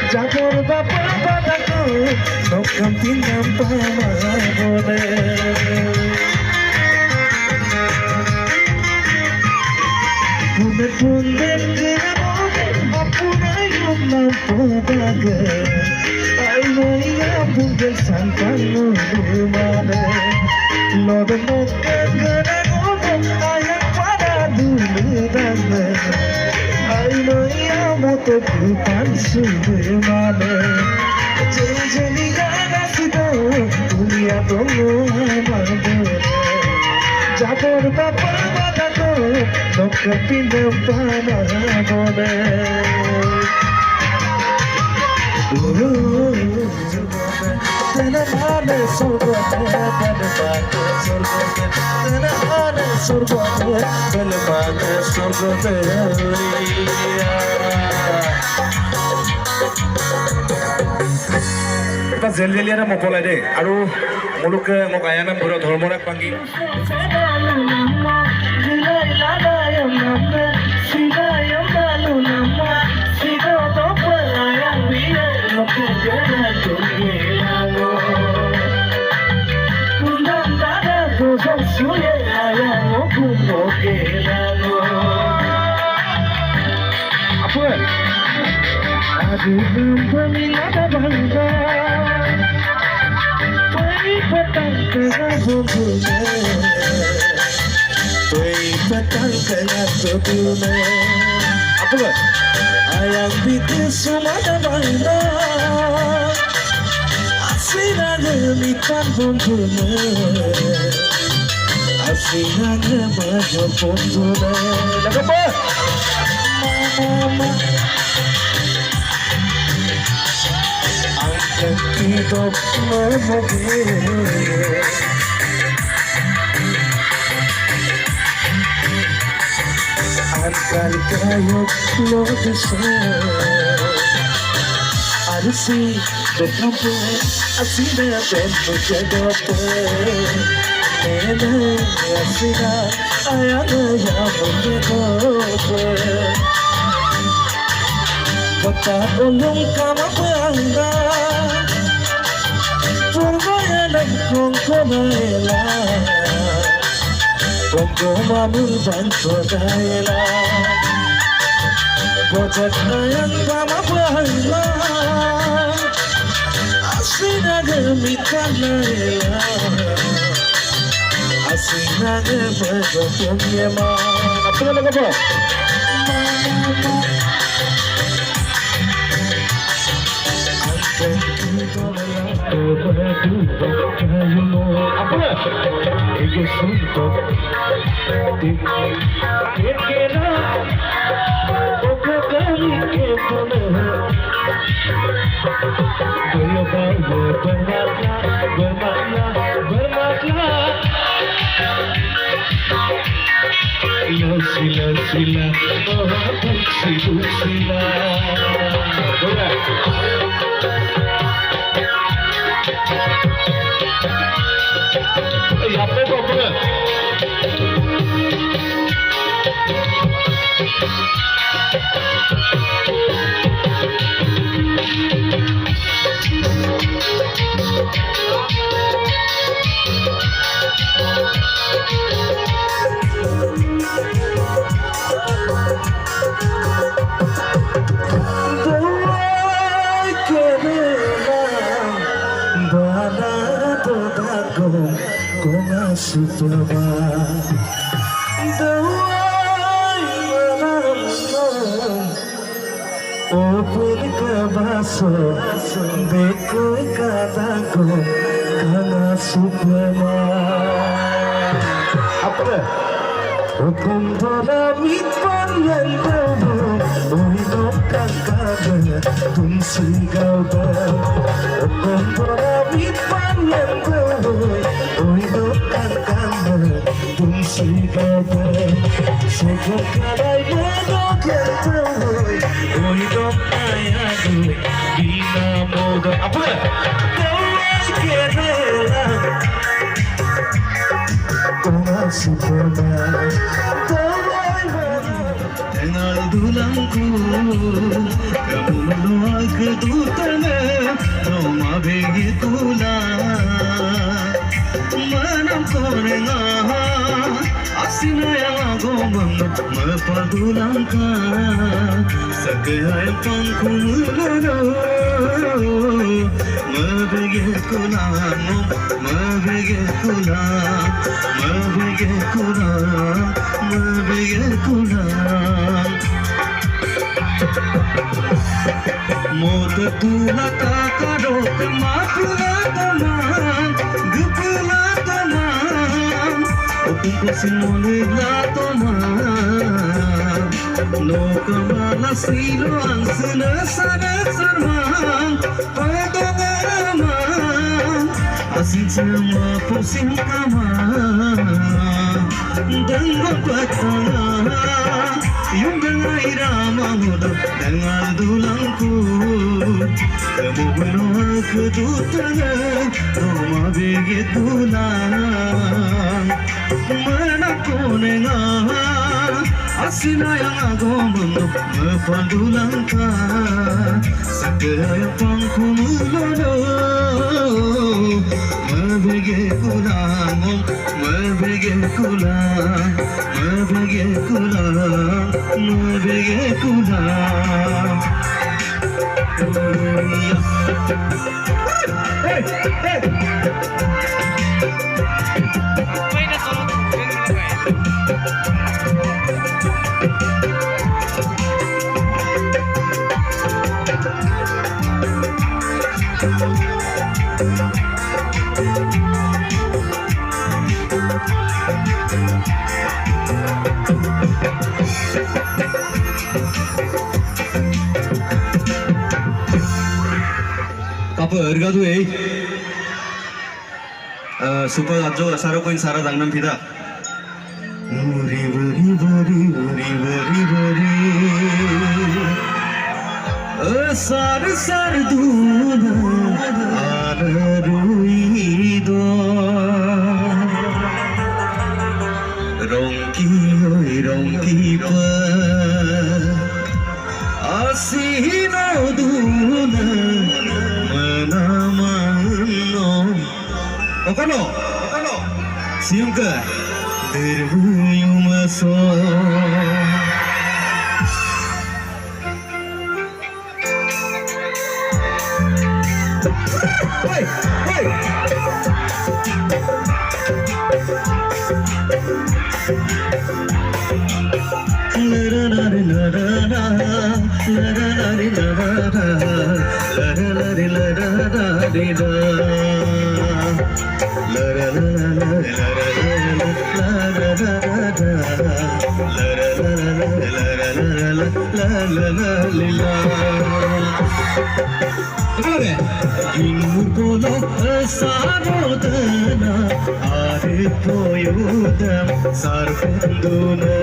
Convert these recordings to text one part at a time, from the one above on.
Jago bapa padaku, no camping nampa mabone. Punde punde kena apuna yum nampa daga. Ay no ya punde santanu mane. Lord no kena godo ayak pada dulu daga. Ay no ya moto kupan sumane. Jeni gana sida dunia tongo mabone. Jabor bapa padaku, no camping nampa mabone. Tenamane surgote, belmane surgote. Eta jel-jeliana mopolai deh. Aru muluk mau kayana buro dhormore panggil. Apa? Aduh, peminat bangga. Petang kena bumbunya, petang kena bumbunya. Apa? Ayam bikin semua bangga. Aslinya demikian bumbunya. Aslinya baju bumbunya. Lagu apa? Mama. Hidup memogir Angkal kayok lo besar Arsi bekampu asina tempo jagote Nene asina ayana ya mengekote Bata ulung kama bangga Purbayanam kongko naela Kongko mamul bantu naela Bojak ayang kama bangga Asina gemita naela Asina gemita punyema Apa yang lagu apa? Apa? Ego suntuk dikira oke kali kepala Goyo bayo bermakna Sila sila apa kok bener? Suprema Dawai malam Opun kabaso Beko kataku Kana Suprema Apa? Hukum dalam mitpan yang तुमसे गावबा Nombora bipan yang boy Boy dokan kanda Tuमसे गावबा Sejak kalai bodok yang boy Boy dokan aku Bina moda Apa? Boy kerela Kau masih pernah Tengal dulangku Kamu menolak kedutannya Roma begitulah Manam korengah Asina yang aku mepadulangkan Sekehai pangku melulu Mebegitulah Moda tula kakado Matula taman Gupula taman Opungko simulila taman No kamala silo ang sinasana sarman Pagdangaraman Asin sama pusing kaman Danggang patah Yung gangay ramang Dangal dulangku Kamu menolak kedutangan Roma bigit bulan Menakonengah Asina yang aku mepadulangkan Sekaya pangku melulu Mebigit kulang Hey, hey. Apa harga tu super ajo asaro koin sara dangnam pida Uri Sar sar duna Araruido Rongki pa Asino duna Menamano Okano Siung ke Derhuyum so Hey, hey. Gimukono sarodana aripoyudam sarfenduna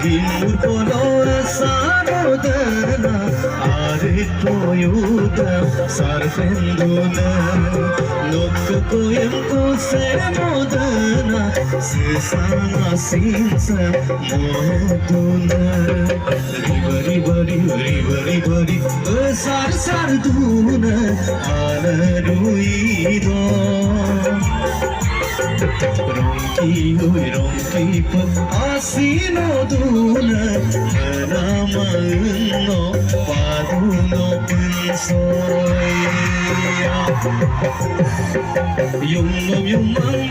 Gimukono sarodana aripoyudam sarfenduna Nokkoyam ko semodana sesana sinsa moduna Ribari sar duna Araruido Rongki pa Asino duna Menamano Paduno pinsoya Yung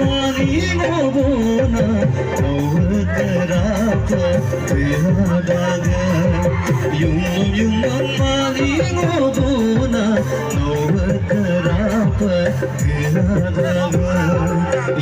manginobona Nawakarapa Tihadaga Yung manginobona Nawakarapa Tihadaga